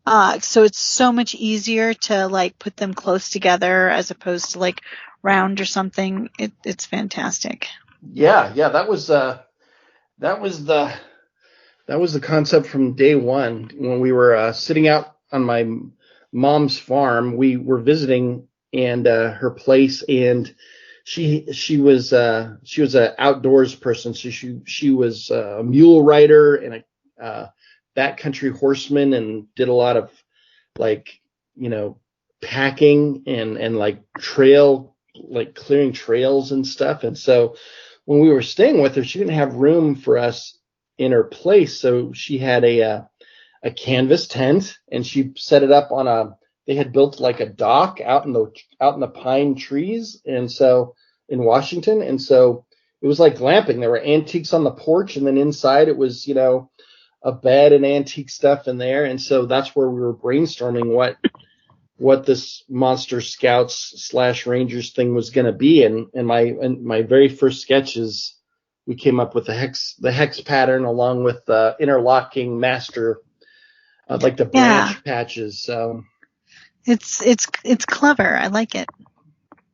Speaker 2: So it's so much easier to like put them close together as opposed to like round or something. It's fantastic.
Speaker 4: Yeah, that was the concept from day one. When we were sitting out on my mom's farm, we were visiting and her place, and she was an outdoors person, so she was a mule rider and a backcountry horseman, and did a lot of packing and like clearing trails and stuff. And so when we were staying with her, she didn't have room for us in her place, so she had a canvas tent, and she set it up on they had built like a dock out in the pine trees, and so in Washington, and so it was like glamping. There were antiques on the porch, and then inside it was a bed and antique stuff in there, and so that's where we were brainstorming what this Monster Scouts / Rangers thing was going to be. And my very first sketches, we came up with the hex pattern along with the interlocking master, like the branch patches. So.
Speaker 2: It's clever. I like it.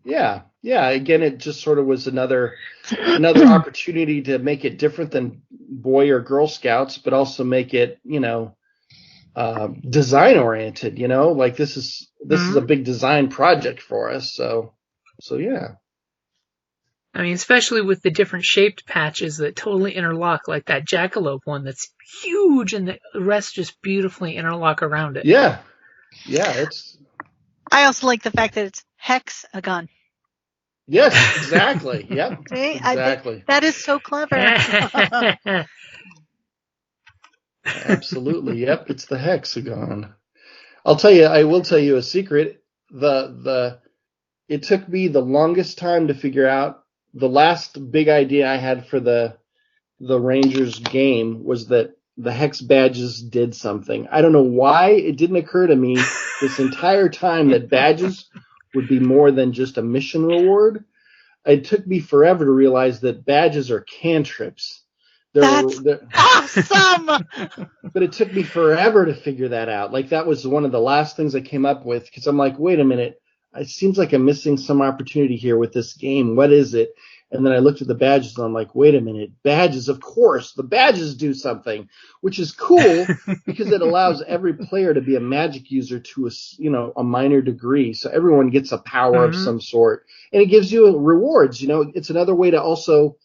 Speaker 4: Yeah. Again, it just sort of was another opportunity to make it different than Boy or Girl Scouts, but also make it, design oriented. Like this is a big design project for us. So yeah.
Speaker 3: I mean, especially with the different shaped patches that totally interlock, like that jackalope one that's huge, and the rest just beautifully interlock around it.
Speaker 4: Yeah.
Speaker 2: I also like the fact that it's hexagon.
Speaker 4: Yes, exactly. Yep.
Speaker 2: See?
Speaker 4: Exactly.
Speaker 2: That is so clever.
Speaker 4: Absolutely. Yep. It's the hexagon. I will tell you a secret. It took me the longest time to figure out. The last big idea I had for the Rangers game was that the hex badges did something. I don't know why it didn't occur to me this entire time that badges would be more than just a mission reward. It took me forever to realize that badges are cantrips.
Speaker 2: That's awesome!
Speaker 4: But it took me forever to figure that out. Like, that was one of the last things I came up with, because I'm like, wait a minute, it seems like I'm missing some opportunity here with this game. What is it? And then I looked at the badges and I'm like, wait a minute, badges, of course, the badges do something, which is cool because it allows every player to be a magic user to a minor degree. So everyone gets a power of some sort, and it gives you rewards. It's another way to also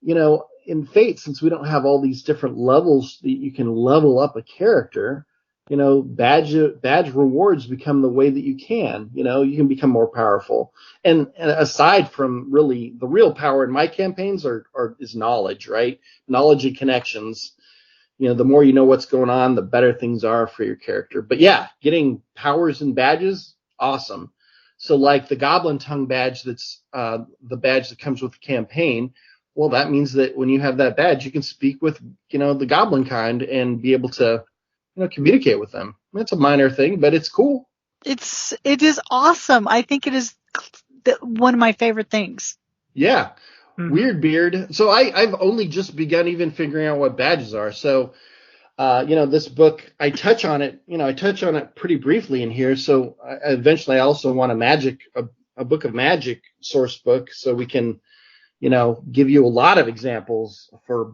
Speaker 4: in Fate, since we don't have all these different levels that you can level up a character, badge rewards become the way that you can. You can become more powerful. And aside from really the real power in my campaigns is knowledge, right? Knowledge and connections. The more you know what's going on, the better things are for your character. But yeah, getting powers and badges, awesome. So like the Goblin Tongue badge, that's the badge that comes with the campaign. Well, that means that when you have that badge, you can speak with, the goblin kind and be able to, communicate with them. That's a minor thing, but it's cool.
Speaker 2: It is awesome. I think it is one of my favorite things.
Speaker 4: Yeah. Mm-hmm. Weird Beard. So I've only just begun even figuring out what badges are. So, this book, I touch on it pretty briefly in here. So eventually I also want a book of magic source book so we can, give you a lot of examples for,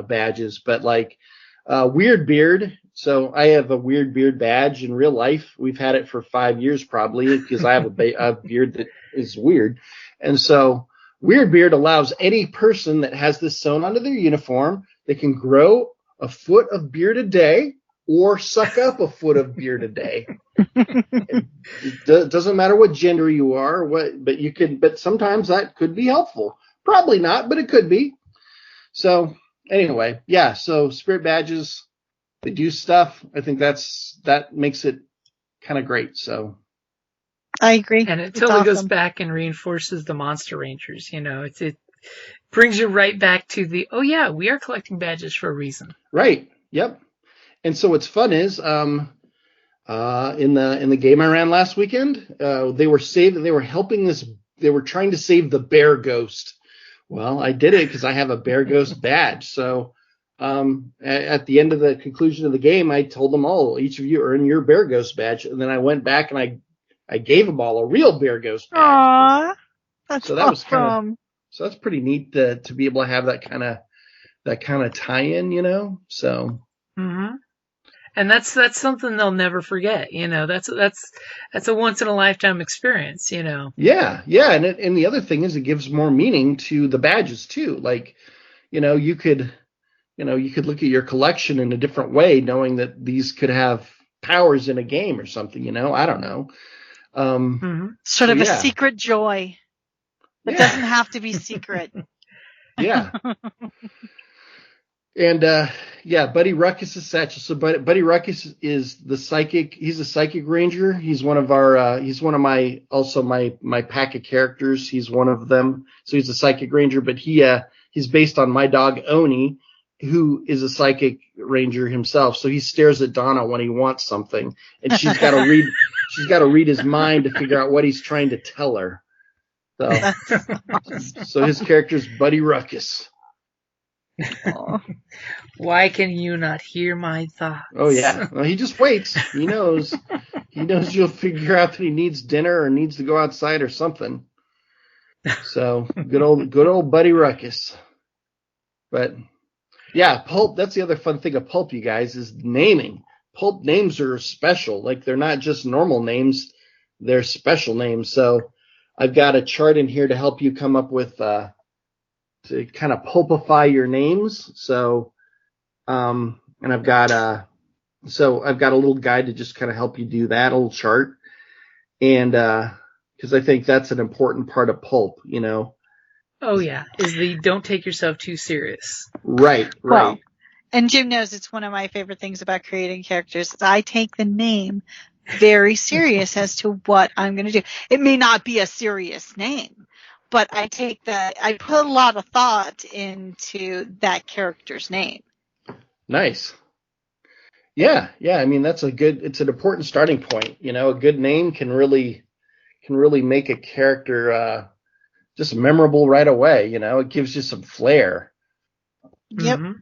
Speaker 4: badges, but like, Weird Beard. So I have a Weird Beard badge in real life. We've had it for 5 years probably because I have a beard that is weird. And so Weird Beard allows any person that has this sewn onto their uniform, they can grow a foot of beard a day or suck up a foot of beard a day. It doesn't matter what gender you are, but sometimes that could be helpful. Probably not, but it could be. So anyway, yeah. So spirit badges, they do stuff. I think that makes it kind of great. So
Speaker 2: I agree.
Speaker 3: And it totally goes back and reinforces the Monster Rangers. It brings you right back to we are collecting badges for a reason.
Speaker 4: Right. Yep. And so what's fun is, in the game I ran last weekend, they were trying to save the bear ghost. Well, I did it because I have a bear ghost badge. So, at the end of the conclusion of the game, I told them all, each of you earn your bear ghost badge. And then I went back and I gave them all a real bear ghost badge.
Speaker 2: Aww, that's
Speaker 4: so that
Speaker 2: awesome.
Speaker 4: So that's pretty neat to be able to have that kind of tie-in, So.
Speaker 3: Mm-hmm. And that's something they'll never forget. That's a once in a lifetime experience.
Speaker 4: Yeah, and the other thing is it gives more meaning to the badges too. Like, you could look at your collection in a different way, knowing that these could have powers in a game or something. I don't know.
Speaker 2: Sort of a secret joy that doesn't have to be secret.
Speaker 4: Yeah. And Buddy Ruckus is satchel. So Buddy Ruckus is the psychic. He's a psychic ranger. He's one of my pack of characters. He's one of them. So he's a psychic ranger, but he's based on my dog Oni, who is a psychic ranger himself. So he stares at Donna when he wants something, and she's got to read his mind to figure out what he's trying to tell her. So, so his character's Buddy Ruckus.
Speaker 3: Why can you not hear my thoughts?
Speaker 4: Oh yeah. Well, he just waits. He knows you'll figure out that he needs dinner or needs to go outside or something. So good old Buddy Ruckus. But yeah, Pulp, that's the other fun thing of Pulp, you guys, is naming. Pulp names are special. Like, they're not just normal names, they're special names. So I've got a chart in here to help you come up with to kind of pulpify your names. So, and I've got a little guide to just kind of help you do that, a little chart. And, cause I think that's an important part of pulp,
Speaker 3: Oh yeah. Is the don't take yourself too serious.
Speaker 4: Right.
Speaker 2: Well, and Jim knows it's one of my favorite things about creating characters. I take the name very serious as to what I'm going to do. It may not be a serious name, but I put a lot of thought into that character's name. Nice.
Speaker 4: Yeah. I mean, it's an important starting point. A good name can really make a character just memorable right away. It gives you some flair.
Speaker 2: Yep.
Speaker 3: Mm-hmm.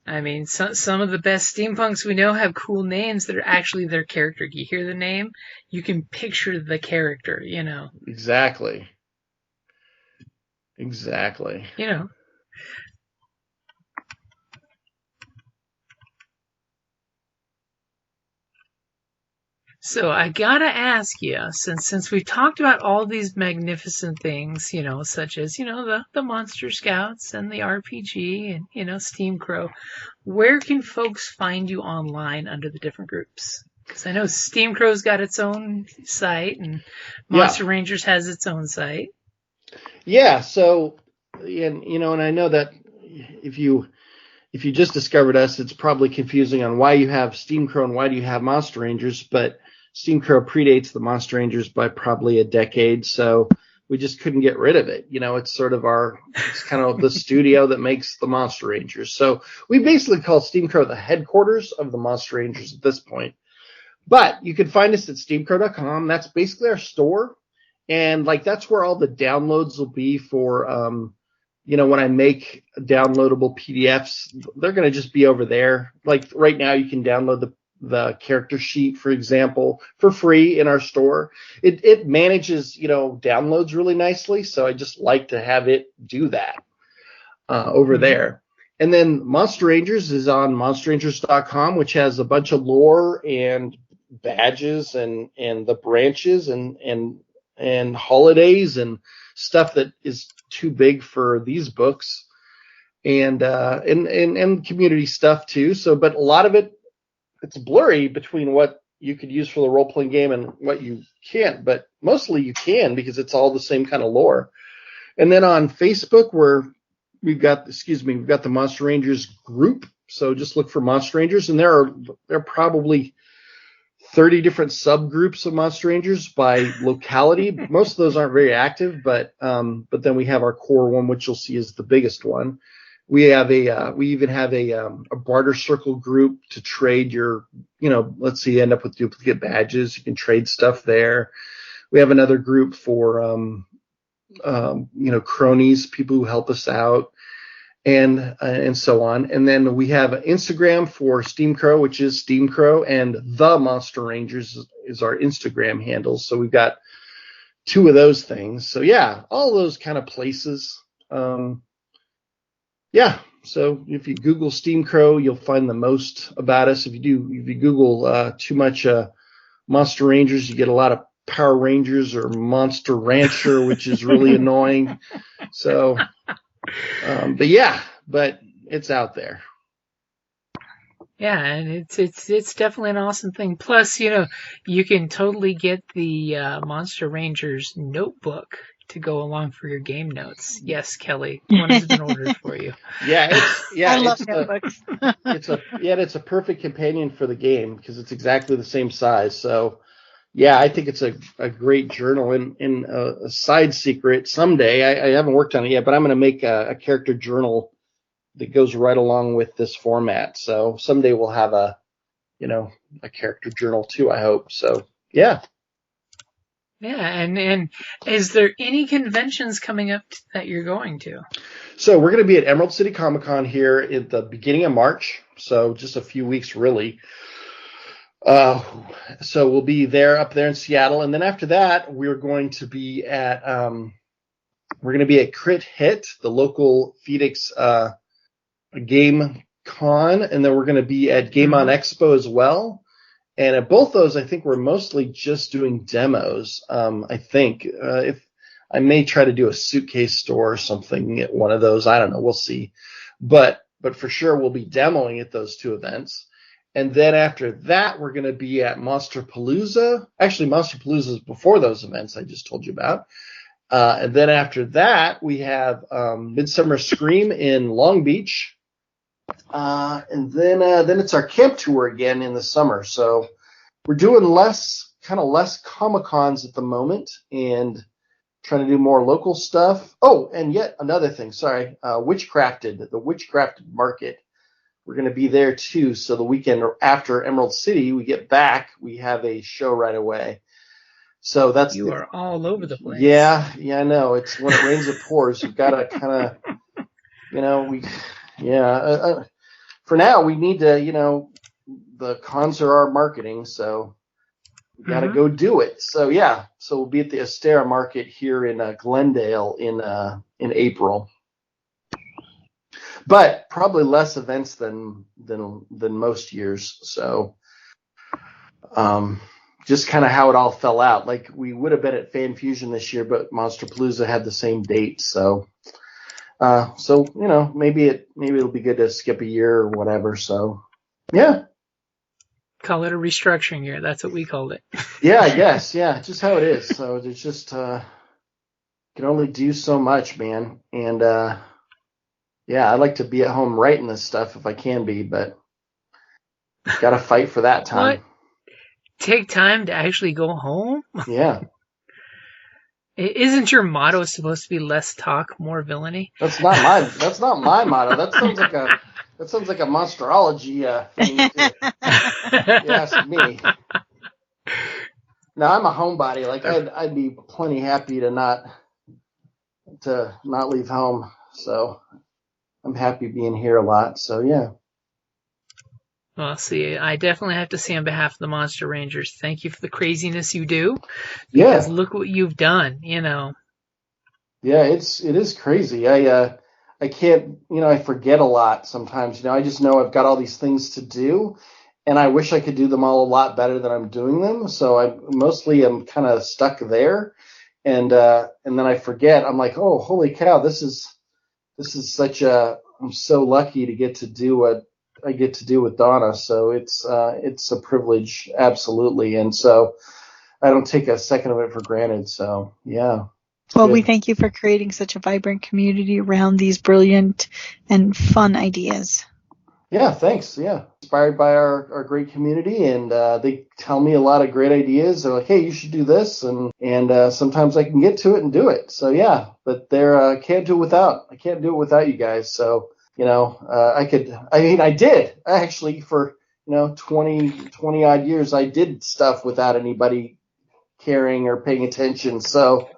Speaker 3: I mean, some of the best steampunks we know have cool names that are actually their character. You hear the name, you can picture the character,
Speaker 4: Exactly.
Speaker 3: So I gotta ask you, since we've talked about all these magnificent things, such as, the Monster Scouts and the RPG and, SteamCrow, where can folks find you online under the different groups? Because I know SteamCrow's got its own site and Monster Rangers has its own site.
Speaker 4: Yeah, so, and I know that if you just discovered us, it's probably confusing on why you have SteamCrow and why do you have Monster Rangers, but SteamCrow predates the Monster Rangers by probably a decade, so we just couldn't get rid of it. It's sort of it's kind of the studio that makes the Monster Rangers. So we basically call SteamCrow the headquarters of the Monster Rangers at this point. But you can find us at steamcrow.com. That's basically our store. And that's where all the downloads will be for, when I make downloadable PDFs, they're going to just be over there. Like right now, you can download the character sheet, for example, for free in our store. It manages, downloads really nicely. So I just like to have it do that over there. And then Monster Rangers is on monsterrangers.com, which has a bunch of lore and badges and the branches and holidays and stuff that is too big for these books and community stuff too. So, but a lot of it's blurry between what you could use for the role-playing game and what you can't, but mostly you can because it's all the same kind of lore. And then on Facebook, we've got the Monster Rangers group. So just look for Monster Rangers, and there are probably 30 different subgroups of Monster Rangers by locality. Most of those aren't very active, but then we have our core one, which you'll see is the biggest one. We even have a barter circle group to trade your, let's say you end up with duplicate badges. You can trade stuff there. We have another group for, cronies, people who help us out, and so on. And then we have Instagram for SteamCrow, which is SteamCrow, and the Monster Rangers is our Instagram handles. So we've got two of those things. So yeah, all those kind of places. So if you Google SteamCrow, you'll find the most about us. If you Google too much Monster Rangers, you get a lot of Power Rangers or Monster Rancher, which is really annoying. So, but it's out there.
Speaker 3: Yeah, and it's definitely an awesome thing. Plus, you can totally get the Monster Rangers notebook to go along for your game notes. Yes, Kelly, one has been ordered for you.
Speaker 2: I love notebooks.
Speaker 4: It's a perfect companion for the game because it's exactly the same size. So, yeah, I think it's a great journal. And a side secret, someday, I haven't worked on it yet, but I'm going to make a character journal that goes right along with this format. So someday we'll have a character journal too, I hope. So, yeah.
Speaker 3: Yeah, and is there any conventions coming up that you're going to?
Speaker 4: So we're going to be at Emerald City Comic Con here at the beginning of March. So just a few weeks, really. So we'll be up there in Seattle, and then after that, we're going to be at Crit Hit, the local Phoenix game con, and then we're going to be at Game On Expo as well. And at both those, I think we're mostly just doing demos. I think if I may try to do a suitcase store or something at one of those, I don't know, we'll see. But for sure, we'll be demoing at those two events. And then after that, we're going to be at Monsterpalooza. Actually, Monsterpalooza is before those events I just told you about. And then after that, we have Midsummer Scream in Long Beach. And then it's our camp tour again in the summer. So we're doing less Comic-Cons at the moment and trying to do more local stuff. Oh, and yet another thing. Sorry. The Witchcrafted Market. We're going to be there too. So the weekend after Emerald City, we get back, we have a show right away. So
Speaker 3: you are all over the place.
Speaker 4: Yeah, I know. It's when it rains, it pours. You've got to kind of, for now, we need to, the cons are our marketing, so we got to go do it. So yeah, so we'll be at the Astera Market here in Glendale in April. But probably less events than most years. So, just kind of how it all fell out. Like, we would have been at Fan Fusion this year, but Monsterpalooza had the same date. So, maybe it'll be good to skip a year or whatever. So, yeah.
Speaker 3: Call it a restructuring year. That's what we called it.
Speaker 4: Yeah, I guess. Yeah, just how it is. So it's just can only do so much, man. And I'd like to be at home writing this stuff if I can be, but got to fight for that time.
Speaker 3: What? Take time to actually go home?
Speaker 4: Yeah.
Speaker 3: Isn't your motto supposed to be less talk, more villainy?
Speaker 4: That's not my motto. That sounds like a monsterology thing. You ask me. No, I'm a homebody. Like, I'd be plenty happy to not leave home. So I'm happy being here a lot. So yeah.
Speaker 3: Well, see, I definitely have to say on behalf of the Monster Rangers, thank you for the craziness you do.
Speaker 4: Yeah.
Speaker 3: Because look what you've done, you know.
Speaker 4: Yeah, it is crazy. I can't, I forget a lot sometimes. I just know I've got all these things to do, and I wish I could do them all a lot better than I'm doing them. So I'm kind of stuck there, and then I forget. I'm like, oh, holy cow, this is I'm so lucky to get to do what I get to do with Donna. So it's a privilege, absolutely, and so I don't take a second of it for granted. So yeah.
Speaker 2: Well, we thank you for creating such a vibrant community around these brilliant and fun ideas.
Speaker 4: Yeah, thanks. Yeah. Inspired by our great community, and they tell me a lot of great ideas. They're like, hey, you should do this, and sometimes I can get to it and do it. So yeah, but I can't do it without you guys. So, I did actually for, 20 odd years, I did stuff without anybody caring or paying attention. So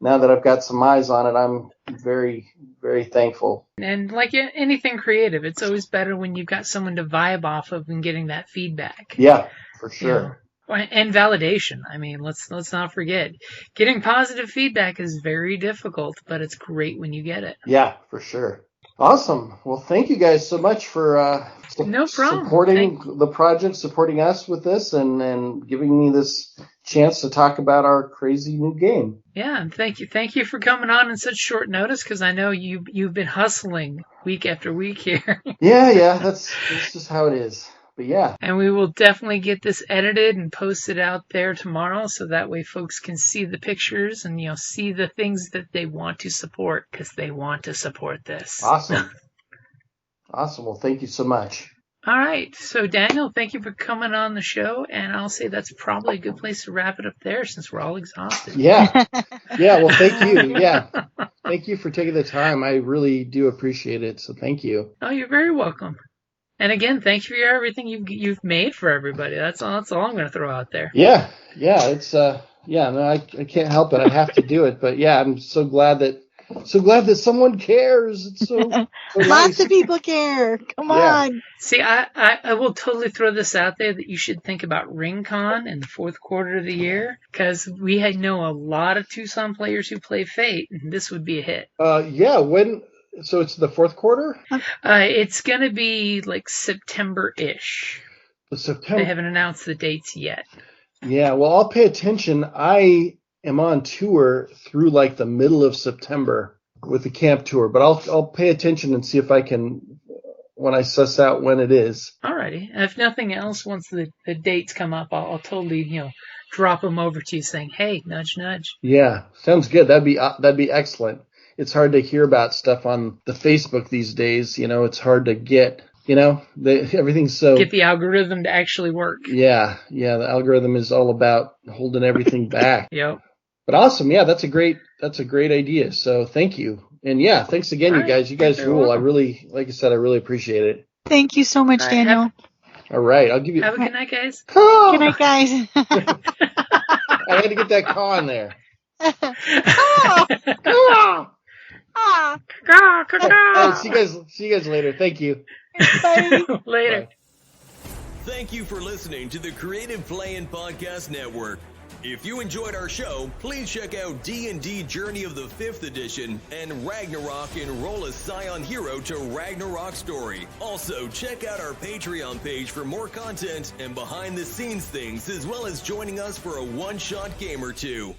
Speaker 4: now that I've got some eyes on it, I'm very, very thankful.
Speaker 3: And like anything creative, it's always better when you've got someone to vibe off of and getting that feedback.
Speaker 4: Yeah, for sure.
Speaker 3: And validation. I mean, let's not forget, getting positive feedback is very difficult, but it's great when you get it.
Speaker 4: Yeah, for sure. Awesome. Well, thank you guys so much for
Speaker 3: no problem.
Speaker 4: Supporting the project, supporting us with this, and giving me this chance to talk about our crazy new game.
Speaker 3: Yeah, and thank you for coming on in such short notice, because I know you've been hustling week after week here.
Speaker 4: Yeah, that's just how it is. But yeah.
Speaker 3: And we will definitely get this edited and posted out there tomorrow, so that way folks can see the pictures and see the things that they want to support, because they want to support this.
Speaker 4: Awesome. Well, thank you so much.
Speaker 3: All right. So, Daniel, thank you for coming on the show, and I'll say that's probably a good place to wrap it up there, since we're all exhausted.
Speaker 4: Yeah. Well, thank you. Yeah. Thank you for taking the time. I really do appreciate it, so thank you.
Speaker 3: Oh, you're very welcome. And again, thank you for everything you've made for everybody. That's all I'm going to throw out there.
Speaker 4: Yeah. It's I can't help it. I have to do it. But yeah, I'm so glad that someone cares. It's so nice.
Speaker 2: Lots of people care. Come on.
Speaker 3: See, I will totally throw this out there that you should think about RingCon in the fourth quarter of the year, because we know a lot of Tucson players who play Fate, and this would be a hit.
Speaker 4: When? So it's the fourth quarter?
Speaker 3: It's going to be like September-ish.
Speaker 4: September.
Speaker 3: They haven't announced the dates yet.
Speaker 4: Yeah, well, I'll pay attention. I am on tour through like the middle of September with the camp tour, but I'll pay attention and see if I can, when I suss out when it is.
Speaker 3: Alrighty. If nothing else, once the dates come up, I'll totally, drop them over to you saying, hey, nudge, nudge.
Speaker 4: Yeah, sounds good. That'd be excellent. It's hard to hear about stuff on the Facebook these days. It's hard to get, everything's so...
Speaker 3: Get the algorithm to actually work.
Speaker 4: Yeah, the algorithm is all about holding everything back.
Speaker 3: Yep.
Speaker 4: But awesome. Yeah, that's a great idea. So thank you. And yeah, thanks again, you guys. You guys rule. Welcome. I really, like I said, I really appreciate it.
Speaker 2: Thank you so much, Daniel.
Speaker 4: All right. I'll give you...
Speaker 3: Have a good night, guys.
Speaker 2: Oh! Good night, guys.
Speaker 4: I had to get that caw in there. See you guys later. Thank you.
Speaker 2: Bye.
Speaker 3: Later.
Speaker 1: Thank you for listening to the Creative Play and Podcast Network. If you enjoyed our show, please check out D&D Journey of the 5th Edition and Ragnarok and roll a Scion hero to Ragnarok story. Also, check out our Patreon page for more content and behind-the-scenes things, as well as joining us for a one-shot game or two.